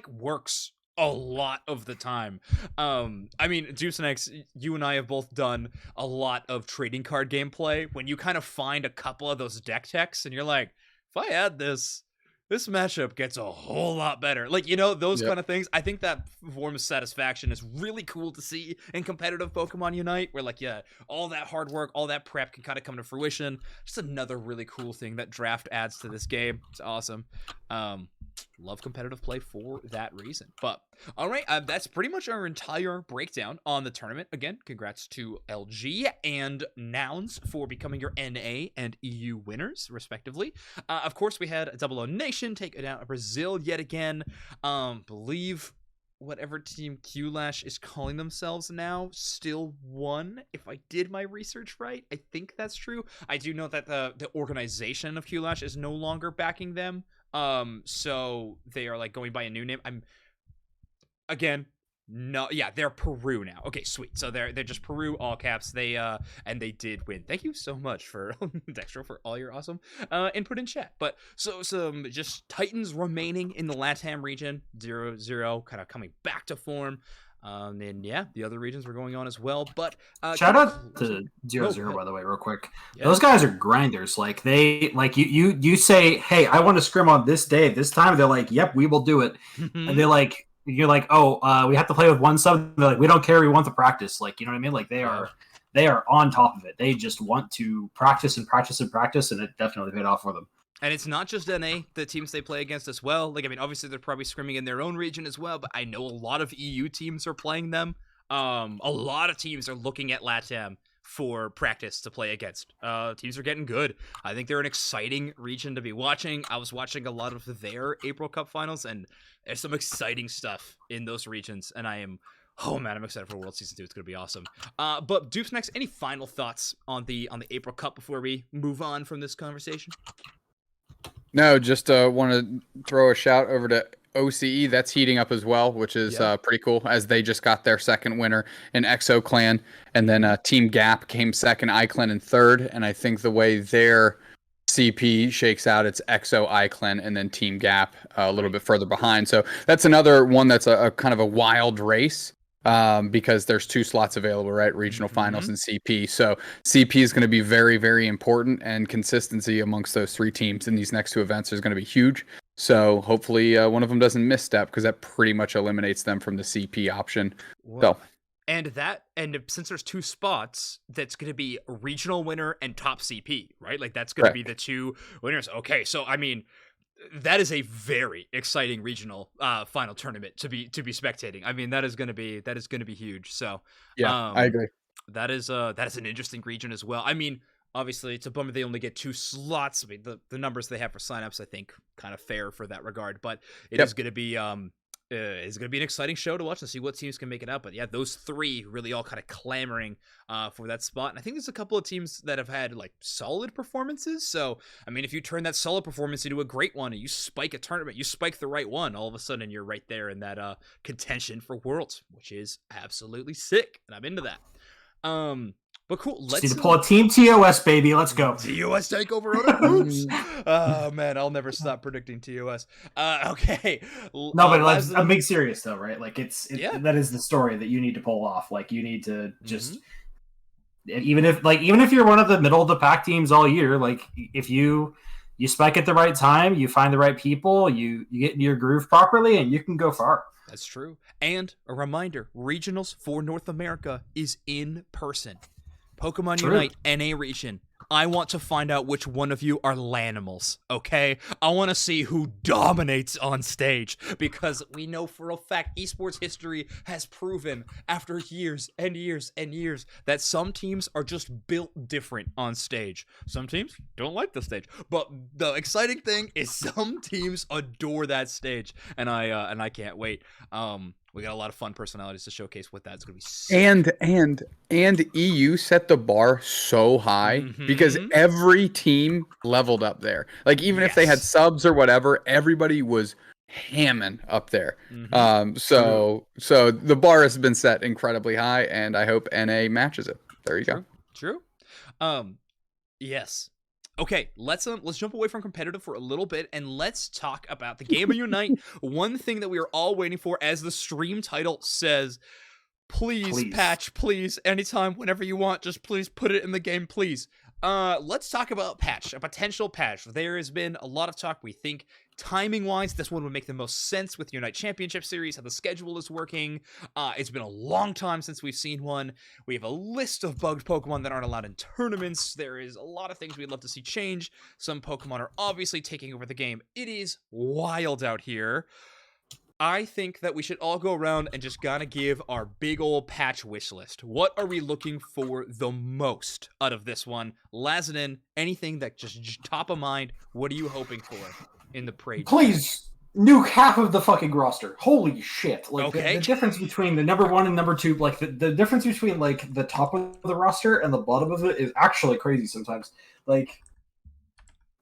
works a lot of the time. I mean, doobsnax, you and I have both done a lot of trading card gameplay when you kind of find a couple of those deck techs and you're like, if I add this, this matchup gets a whole lot better. Like, you know, those Yep. kind of things. I think that form of satisfaction is really cool to see in competitive Pokemon Unite, where, like, yeah, all that hard work, all that prep can kind of come to fruition. Just another really cool thing that draft adds to this game. It's awesome. Love competitive play for that reason. But all right, that's pretty much our entire breakdown on the tournament. Again, congrats to LG and Nouns for becoming your NA and EU winners, respectively. Of course, we had Double O Nation take down Brazil yet again. Believe whatever team QLash is calling themselves now still won, if I did my research right. I think that's true. I do know that the organization of QLash is no longer backing them. So they are like going by a new name. They're Peru now. Okay, sweet. So they're just Peru, all caps. And they did win. Thank you so much for Dextro for all your awesome input in chat. But so some just Titans remaining in the LATAM region, 0-0, kind of coming back to form. And yeah, the other regions were going on as well. But shout out to 0-0, by the way, real quick. Yeah. Those guys are grinders. Like you say, hey, I want to scrim on this day, this time. They're like, yep, we will do it. And they're like, you're like, we have to play with one sub. They're like, we don't care. We want the practice. Like, you know what I mean? Like they are on top of it. They just want to practice and practice and practice, and it definitely paid off for them. And it's not just NA, the teams they play against as well. Like, I mean, obviously they're probably scrimming in their own region as well, but I know a lot of EU teams are playing them. A lot of teams are looking at LATAM for practice to play against. Teams are getting good. I think they're an exciting region to be watching. I was watching a lot of their April Cup finals, and there's some exciting stuff in those regions, and I'm excited for World Season 2. It's going to be awesome. But doobsnax, any final thoughts on the April Cup before we move on from this conversation? No, just want to throw a shout over to OCE. That's heating up as well, which is pretty cool, as they just got their second winner in Exo Clan. And then Team Gap came second, iClan in third. And I think the way their CP shakes out, it's Exo, iClan, and then Team Gap a little bit further behind. So that's another one that's a kind of a wild race. Because there's 2 slots available, right? Regional finals and CP. So CP is going to be very, very important, and consistency amongst those 3 teams in these next 2 events is going to be huge. So hopefully one of them doesn't misstep, because that pretty much eliminates them from the CP option. Well, and since there's 2 spots, that's going to be a regional winner and top CP, right? Like that's going to be the 2 winners. Okay, so I mean, that is a very exciting regional final tournament to be spectating. I mean, that is going to be huge. So yeah, I agree. That is an interesting region as well. I mean, obviously it's a bummer they only get 2 slots. I mean, the numbers they have for signups, I think, kind of fair for that regard. But it is going to be it's going to be an exciting show to watch and see what teams can make it out. But yeah, those 3 really all kind of clamoring for that spot. And I think there's a couple of teams that have had like solid performances. So, I mean, if you turn that solid performance into a great one and you spike a tournament, you spike the right one, all of a sudden you're right there in that contention for Worlds, which is absolutely sick. And I'm into that. But cool. Let's need to pull a Team TOS, baby. Let's go. TOS takeover on the groups. Oh man, I'll never stop predicting TOS. Okay. No, but I'm being serious though, right? Like that is the story that you need to pull off. Like you need to just even if you're one of the middle of the pack teams all year, like if you spike at the right time, you find the right people, you get in your groove properly, and you can go far. That's true. And a reminder, regionals for North America is in person. Pokemon Unite NA region. I want to find out which one of you are Lanimals, okay? I want to see who dominates on stage, because we know for a fact esports history has proven after years and years and years that some teams are just built different on stage. Some teams don't like the stage, but the exciting thing is some teams adore that stage, and I can't wait. We got a lot of fun personalities to showcase what that's going to be sick. And EU set the bar so high because every team leveled up there. Like even if they had subs or whatever, everybody was hamming up there. So the bar has been set incredibly high, and I hope NA matches it. There you go. True. Yes. Okay, let's jump away from competitive for a little bit, and let's talk about the game of Unite. One thing that we are all waiting for, as the stream title says, please patch, please, anytime, whenever you want, just please put it in the game, please. Let's talk about patch, a potential patch. There has been a lot of talk. We think timing-wise, this one would make the most sense with Unite Championship Series, how the schedule is working. It's been a long time since we've seen one. We have a list of bugged Pokemon that aren't allowed in tournaments. There is a lot of things we'd love to see change. Some Pokemon are obviously taking over the game. It is wild out here. I think that we should all go around and just gotta give our big old patch wish list. What are we looking for the most out of this one? Lazadin, anything that just top of mind, what are you hoping for in the parade? Please nuke half of the fucking roster. Holy shit. Like, Okay. the difference between the number 1 and number 2, like, the difference between, like, the top of the roster and the bottom of it is actually crazy sometimes. Like,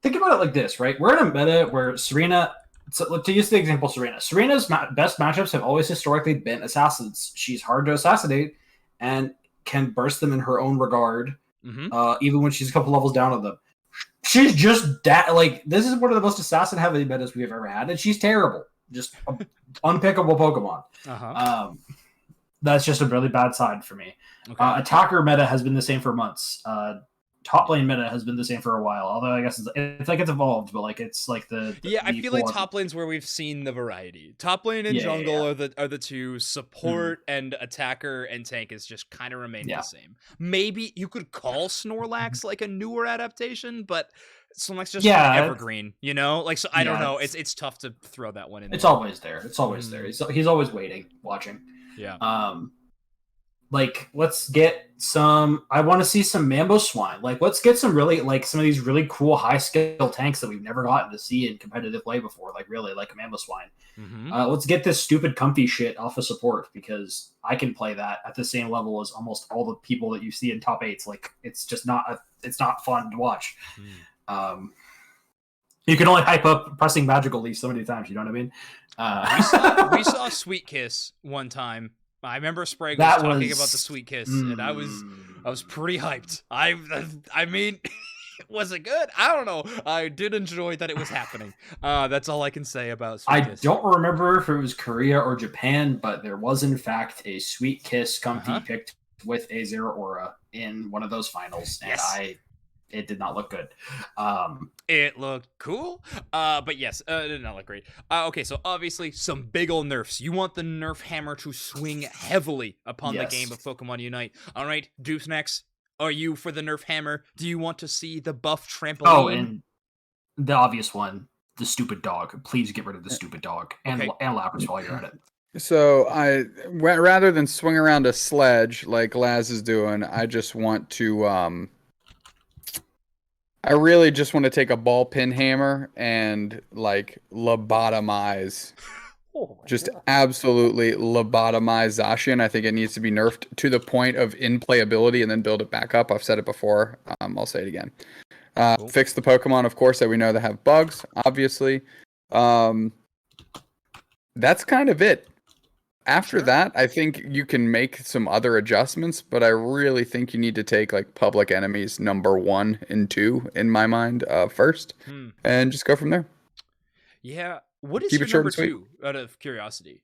think about it like this, right? We're in a meta where Serena... So, to use the example, Serena's best matchups have always historically been assassins. She's hard to assassinate and can burst them in her own regard, even when she's a couple levels down on them. She's just like, this is one of the most assassin-heavy metas we've ever had, and she's terrible. Just unpickable Pokemon. That's just a really bad side for me. Okay. Attacker meta has been the same for months. Top lane meta has been the same for a while, although I guess it's like it's evolved, but like it's like the I feel like top lane's where we've seen the variety. Top lane and jungle are the two. Support and attacker and tank is just kind of remaining the same. Maybe you could call Snorlax like a newer adaptation, but Snorlax just evergreen, you know? Like, so I don't know. It's tough to throw that one in. It's always there. It's always there. He's always waiting, watching. Yeah. Like, let's get some... I want to see some Mambo Swine. Like, let's get some really... Like, some of these really cool high-skill tanks that we've never gotten to see in competitive play before. Like, really, like a Mambo Swine. Let's get this stupid comfy shit off of support, because I can play that at the same level as almost all the people that you see in top 8s. Like, it's just not... It's not fun to watch. You can only hype up pressing Magical Leaf so many times, you know what I mean? We saw Sweet Kiss one time. I remember Sprague was talking about the Sweet Kiss, and I was pretty hyped. I mean, was it good? I don't know. I did enjoy that it was happening. That's all I can say about Sweet Kiss. I don't remember if it was Korea or Japan, but there was in fact a Sweet Kiss comfy picked with a Zero Aura in one of those finals, and it did not look good. It looked cool, but yes, it did not look great. Okay, so obviously some big ol' nerfs. You want the nerf hammer to swing heavily upon the game of Pokemon Unite. All right, doobsnax, are you for the nerf hammer? Do you want to see the buff trampoline? Oh, and the obvious one, the stupid dog. Please get rid of the stupid dog and Lapras while you're at it. So rather than swing around a sledge like Laz is doing, I just want to I really just want to take a ball pin hammer and like lobotomize, absolutely lobotomize Zacian. I think it needs to be nerfed to the point of in-playability and then build it back up. I've said it before. I'll say it again. Fix the Pokemon, of course, that we know that have bugs, obviously. That's kind of it. After that, I think you can make some other adjustments, but I really think you need to take like Public Enemies number 1 and 2 in my mind first, and just go from there. Yeah, what is your number 2? Out of curiosity.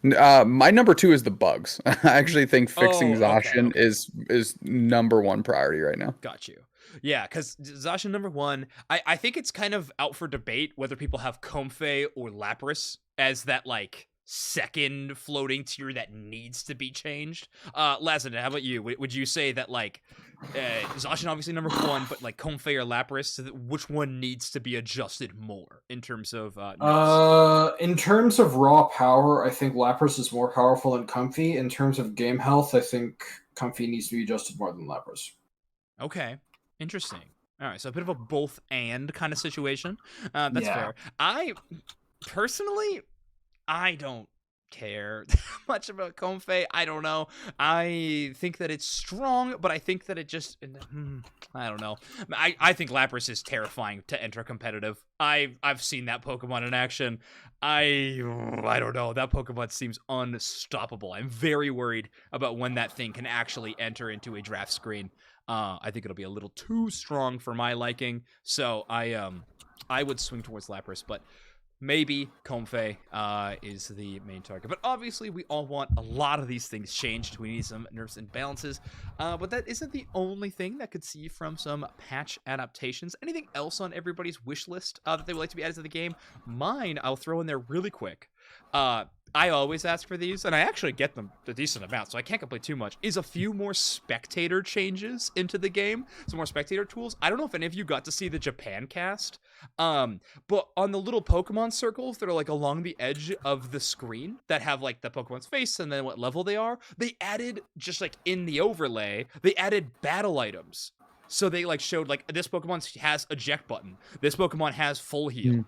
My number 2 is the bugs. I actually think fixing Zacian is number 1 priority right now. Got you. Yeah, because Zacian number 1, I think it's kind of out for debate whether people have Comfey or Lapras as that like second floating tier that needs to be changed. Lazadin, how about you? Would you say that like Zacian obviously number 1, but like Comfey or Lapras, so which one needs to be adjusted more in terms of in terms of raw power, I think Lapras is more powerful than Comfey. In terms of game health, I think Comfey needs to be adjusted more than Lapras. Okay, interesting. All right, so a bit of a both and kind of situation. That's fair. I personally, I don't care much about Comfey. I don't know. I think that it's strong, but I think that it just... I don't know. I think Lapras is terrifying to enter competitive. I've seen that Pokemon in action. I don't know. That Pokemon seems unstoppable. I'm very worried about when that thing can actually enter into a draft screen. I think it'll be a little too strong for my liking. So I would swing towards Lapras, but maybe Comfey is the main target. But obviously, we all want a lot of these things changed. We need some nerfs and balances. But that isn't the only thing that could see from some patch adaptations. Anything else on everybody's wish list that they would like to be added to the game? Mine, I'll throw in there really quick. I always ask for these, and I actually get them a decent amount, so I can't complain too much, is a few more spectator changes into the game. Some more spectator tools. I don't know if any of you got to see the Japan cast, but on the little Pokemon circles that are like along the edge of the screen that have like the Pokemon's face and then what level they are, they added, just like in the overlay, they added battle items. So they like showed like this Pokemon has eject button. This Pokemon has full heal.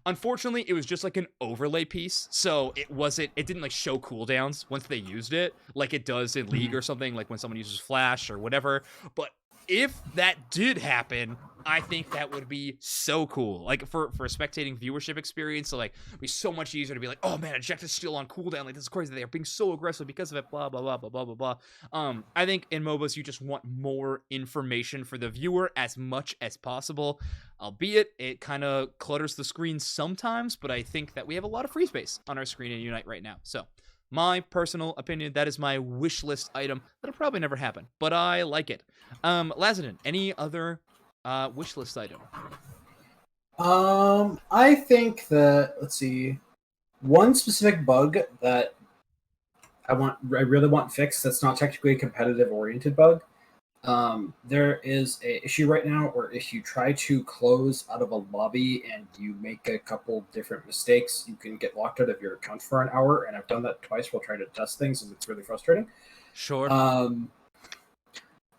Unfortunately, it was just like an overlay piece, so it didn't like show cooldowns once they used it, like it does in League or something, like when someone uses Flash or whatever. But if that did happen, I think that would be so cool. Like for a spectating viewership experience, so like it'd be so much easier to be like, oh man, eject is still on cooldown. Like this is crazy. They are being so aggressive because of it. Blah blah blah blah blah blah blah. I think in MOBAs you just want more information for the viewer as much as possible. Albeit it kind of clutters the screen sometimes, but I think that we have a lot of free space on our screen in Unite right now. So my personal opinion, that is my wish list item. That'll probably never happen, but I like it. Lazadin, any other wish list item? I think that, let's see, one specific bug that I really want fixed that's not technically a competitive oriented bug. There is a issue right now where if you try to close out of a lobby and you make a couple different mistakes, you can get locked out of your account for an hour. And I've done that twice while trying to test things, and it's really frustrating. Sure.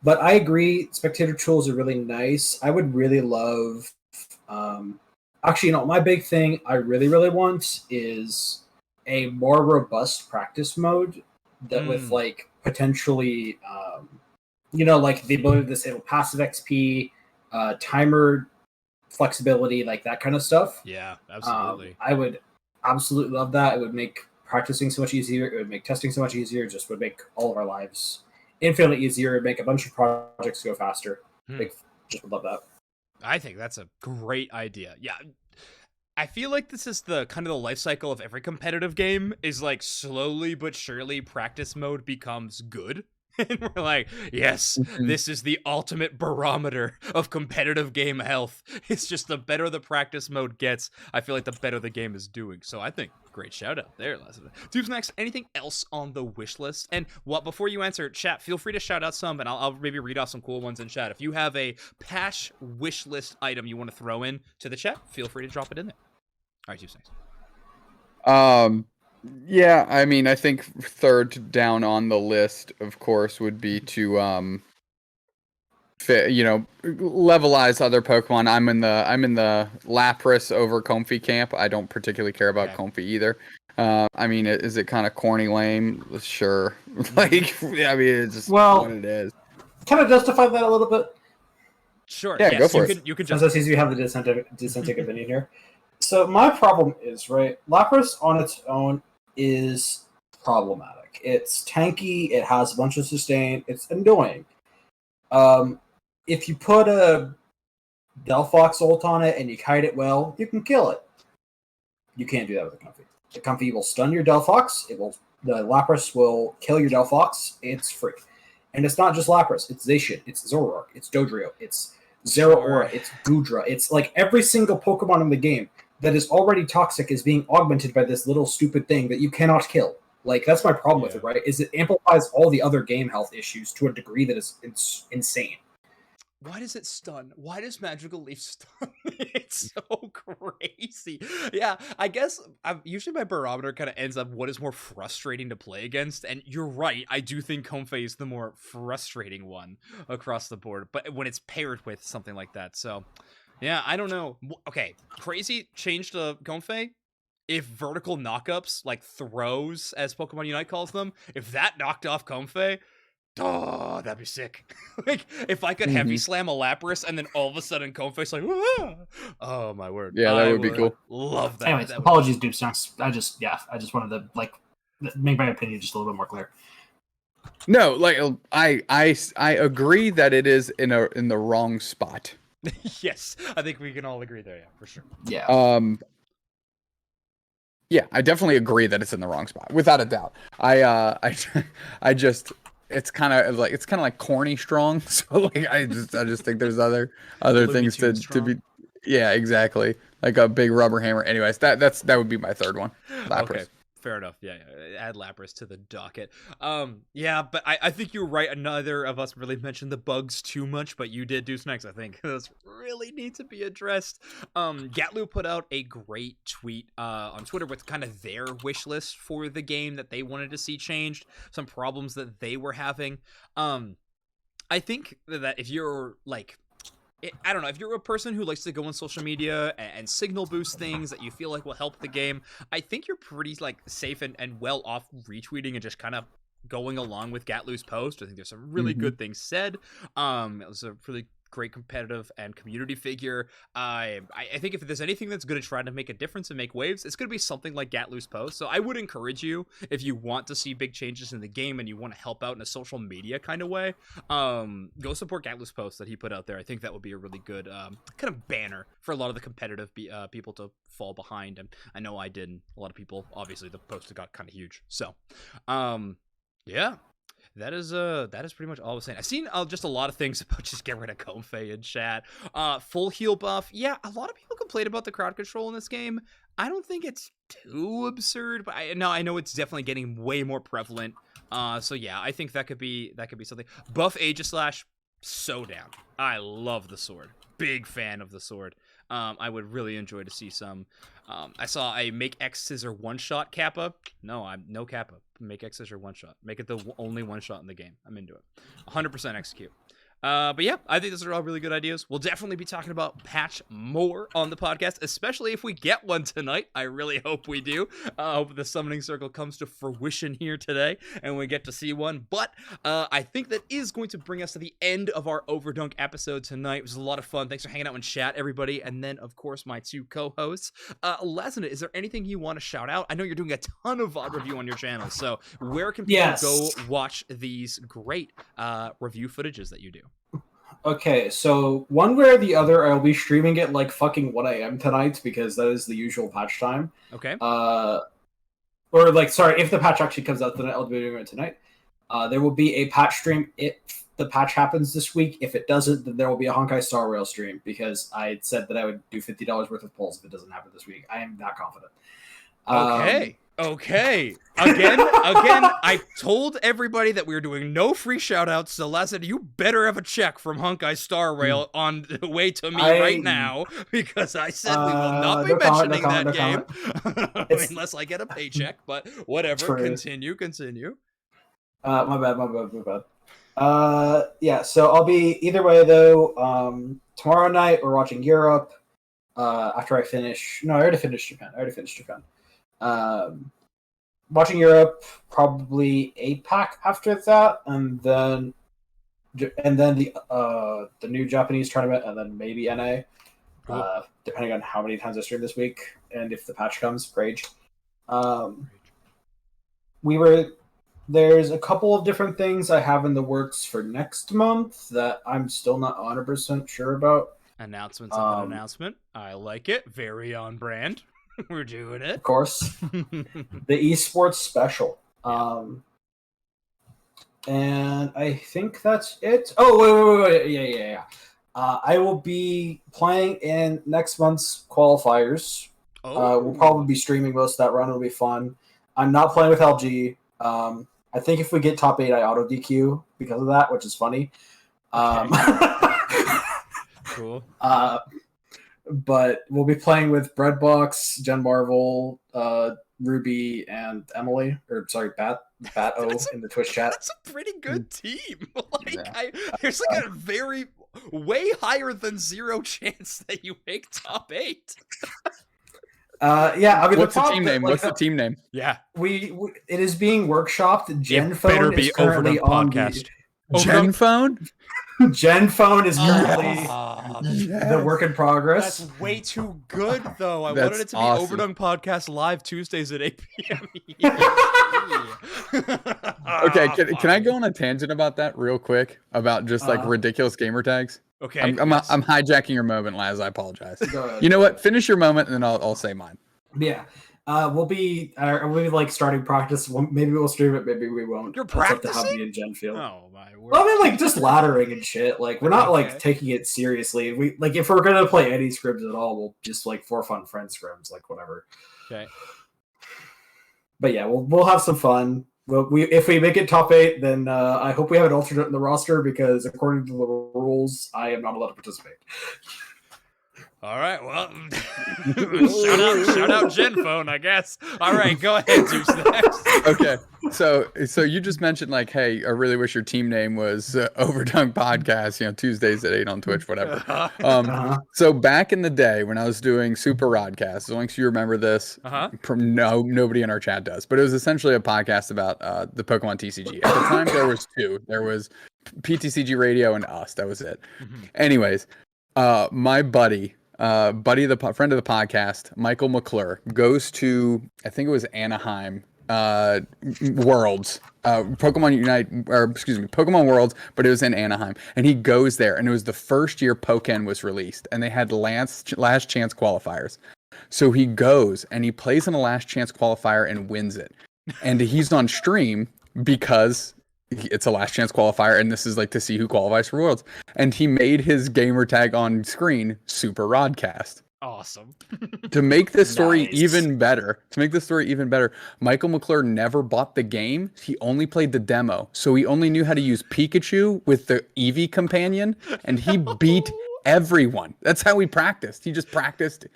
But I agree, spectator tools are really nice. I would really love, actually, my big thing I really, really want is a more robust practice mode that with like potentially, like the ability to disable passive XP, timer flexibility, like that kind of stuff. Yeah, absolutely. I would absolutely love that. It would make practicing so much easier. It would make testing so much easier. It just would make all of our lives infinitely easier, make a bunch of projects go faster. Just would love that. I think that's a great idea. Yeah. I feel like this is the kind of the life cycle of every competitive game, is like slowly but surely practice mode becomes good. And we're like, yes, this is the ultimate barometer of competitive game health. It's just the better the practice mode gets, I feel like the better the game is doing. So I think great shout out there, Lazadin. doobsnax, anything else on the wish list? And before you answer, chat, feel free to shout out some, and I'll maybe read off some cool ones in chat. If you have a patch wish list item you want to throw in to the chat, feel free to drop it in there. All right, doobsnax. Yeah, I mean, I think third down on the list, of course, would be to levelize other Pokemon. I'm in the Lapras over Comfey camp. I don't particularly care about Comfey either. I mean, is it kind of corny lame? Sure. Like, I mean, it's just what it is. Kind of justify that a little bit. Sure. Yeah, go for it. You could just. As easy as you have the dissenting opinion here. So my problem is, right, Lapras on its own is problematic. It's tanky, it has a bunch of sustain, it's annoying. If you put a Delphox ult on it and you kite it well, you can kill it. You can't do that with a Comfey. The Comfey will stun your Delphox, the Lapras will kill your Delphox, it's free. And it's not just Lapras, it's Zacian, it's Zoroark, it's Dodrio, it's Zeraora, it's Goodra, it's like every single Pokemon in the game that is already toxic is being augmented by this little stupid thing that you cannot kill. Like, that's my problem with it, right? Is it amplifies all the other game health issues to a degree that is insane. Why does it stun? Why does Magical Leaf stun? It's so crazy. Yeah, I guess usually my barometer kind of ends up what is more frustrating to play against. And you're right, I do think Comfey is the more frustrating one across the board. But when it's paired with something like that, so... Yeah, I don't know. Okay, crazy change to Comfey. If vertical knockups, like throws, as Pokemon Unite calls them, if that knocked off Comfey, oh, that'd be sick. Like, if I could heavy slam a Lapras and then all of a sudden Comfey's like, wah! Oh my word. Yeah, that would be cool. Love that. Anyways, apologies, doobsnax. I just wanted to make my opinion just a little bit more clear. No, like I agree that it is in the wrong spot. Yes, I think we can all agree there, yeah, for sure. Yeah. Yeah, I definitely agree that it's in the wrong spot, without a doubt. I just it's kind of like corny strong. So like I just think there's other Looney things to Tunes be. strong. Yeah, exactly. Like a big rubber hammer. Anyways, that would be my third one. Lapras. Okay, fair enough. Yeah, add Lapras to the docket. Yeah, but I think you're right. Neither of us really mentioned the bugs too much, but you did do snacks. I think those really need to be addressed. Gatlu put out a great tweet on Twitter with kind of their wish list for the game that they wanted to see changed, some problems that they were having. I think that if you're like I don't know, if you're a person who likes to go on social media and signal boost things that you feel like will help the game, I think you're pretty like safe and well off retweeting and just kind of going along with Gatlu's post. I think there's some really good things said. It was a really great competitive and community figure. I think if there's anything that's going to try to make a difference and make waves, it's going to be something like Gatlu's post. So I would encourage you, if you want to see big changes in the game and you want to help out in a social media kind of way, go support Gatlu's post that he put out there. I think that would be a really good kind of banner for a lot of the competitive people to fall behind. And I know I did. And a lot of people, obviously, the post got kind of huge. So, yeah. That is pretty much all I was saying. I've seen just a lot of things about just get rid of Comfey in chat. Full heal buff. Yeah, a lot of people complain about the crowd control in this game. I don't think it's too absurd, but I know it's definitely getting way more prevalent. So yeah, I think that could be something. Buff Aegislash, so down. I love the sword. Big fan of the sword. I would really enjoy to see some. I saw a make X scissor one shot Kappa. No, I'm no Kappa. Make X scissor one shot. Make it the only one shot in the game. I'm into it. 100% execute. But yeah, I think those are all really good ideas. We'll definitely be talking about patch more on the podcast, especially if we get one tonight. I really hope we do. I hope the summoning circle comes to fruition here today and we get to see one. But I think that is going to bring us to the end of our Overdunk episode tonight. It was a lot of fun. Thanks for hanging out in chat, everybody. And then, of course, my two co-hosts. Lazadin, is there anything you want to shout out? I know you're doing a ton of VOD review on your channel, so where can people go watch these great review footages that you do? Okay, so one way or the other, I'll be streaming it like fucking 1 a.m. tonight because that is the usual patch time. Okay. Or like, sorry, if the patch actually comes out tonight, I'll be doing it tonight. There will be a patch stream if the patch happens this week. If it doesn't, then there will be a Honkai Star Rail stream because I said that I would do $50 worth of polls if it doesn't happen this week. I am that confident. Okay. Again, I told everybody that we were doing no free shoutouts, so Lazadin, you better have a check from Honkai Star Rail on the way to me right now, because I said we will not be mentioning that game unless I get a paycheck, but whatever. Continue. My bad. Yeah, so I'll be either way though. Tomorrow night we're watching Europe. After I finish, I already finished Japan. Watching Europe, probably APAC after that, and then the new Japanese tournament, and then maybe NA, depending on how many times I stream this week, and if the patch comes, Rage. There's a couple of different things I have in the works for next month that I'm still not 100% sure about. Announcements of an announcement. I like it. Very on brand. We're doing it. Of course. The esports special. And I think that's it. Oh, wait. Yeah. I will be playing in next month's qualifiers. We'll probably be streaming most of that run. It'll be fun. I'm not playing with LG. I think if we get top 8, I auto DQ because of that, which is funny. Cool. But we'll be playing with Breadbox, Jen Marvel, Ruby, and Emily. Or sorry, Bat O in the Twitch chat. That's a pretty good team. There's like a very way higher than 0 chance that you make top 8. Yeah, I mean, what's the team name? What's the team name? Yeah, it is being workshopped. Gen Phone is currently on podcast. Gen Phone. Gen Phone is currently the work in progress. That's way too good, though. I wanted it to be Overdunk Podcast live Tuesdays at 8 p.m. Okay, can I go on a tangent about that real quick? About just like ridiculous gamer tags? Okay. I'm hijacking your moment, Laz. I apologize. You know what? Finish your moment, and then I'll say mine. Yeah. We'll be like starting practice. Maybe we'll stream it, maybe we won't. You're That's up to practicing? Hubby and Genfield. Oh my word. Well, I mean, like just laddering and shit. Like we're not Okay. like taking it seriously. We like if we're gonna play any scrims at all, we'll just like for fun friend scrims, like whatever. Okay. But yeah, we'll have some fun. If we make it top 8, then I hope we have an alternate in the roster because according to the rules, I am not allowed to participate. All right, well, shout out Genphone, I guess. All right, go ahead, doobsnax. Okay, so you just mentioned like, hey, I really wish your team name was Overdunk Podcast. Tuesdays at 8 on Twitch, whatever. So back in the day when I was doing Super Rodcast, Zoinks, you remember this? Nobody in our chat does, but it was essentially a podcast about the Pokemon TCG. At the time, there was 2. There was PTCG Radio and us. That was it. Mm-hmm. Anyways, my buddy, the friend of the podcast, Michael McClure, goes to, I think it was Anaheim Worlds, Pokemon Worlds, but it was in Anaheim, and he goes there, and it was the first year Pokken was released, and they had last chance qualifiers. So he goes and he plays in a last chance qualifier and wins it, and he's on stream because it's a last chance qualifier, and this is like to see who qualifies for Worlds. And he made his gamer tag on screen Super Rodcast. Awesome. To make this story even better, Michael McClure never bought the game. He only played the demo, so he only knew how to use Pikachu with the Eevee companion, and he beat everyone. That's how he practiced. He just practiced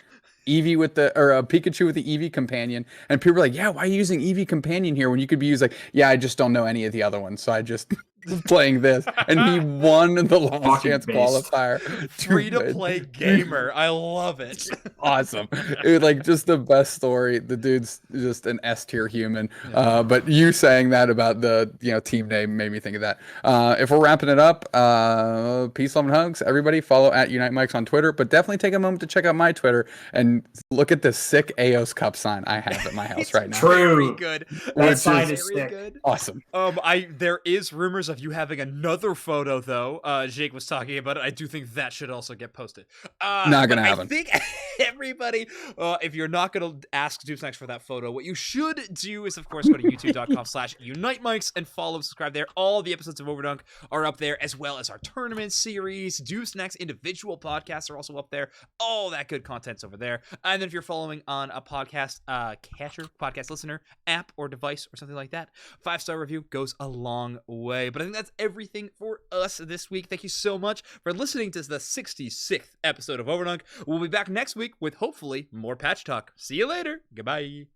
Eevee with Pikachu with the Eevee companion, and people were like, "Yeah, why are you using Eevee companion here when you could be using like, yeah, I just don't know any of the other ones, so I just playing this." And he won the last chance qualifier. Free to play gamer, I love it. Awesome. It was like just the best story. The dude's just an S tier human. But you saying that about the team name made me think of that. If we're wrapping it up, peace, love, and hugs. Everybody follow at Unite Mics on Twitter, but definitely take a moment to check out my Twitter and look at the sick AOS Cup sign I have at my house right now. True. Very good. That sign Very is sick. good. Awesome. There is rumors of you having another photo though. Jake was talking about it. I do think that should also get posted. Not gonna happen. I think everybody, if you're not gonna ask doobsnax for that photo, what you should do is of course go to youtube.com/UniteMics and follow, subscribe there. All the episodes of Overdunk are up there, as well as our tournament series. Doobsnax individual podcasts are also up there. All that good content's over there. And then if you're following on a podcast catcher, podcast listener app or device or something like that, 5-star review goes a long way. But I think that's everything for us this week. Thank you so much for listening to the 66th episode of Overdunk. We'll be back next week with hopefully more patch talk. See you later. Goodbye.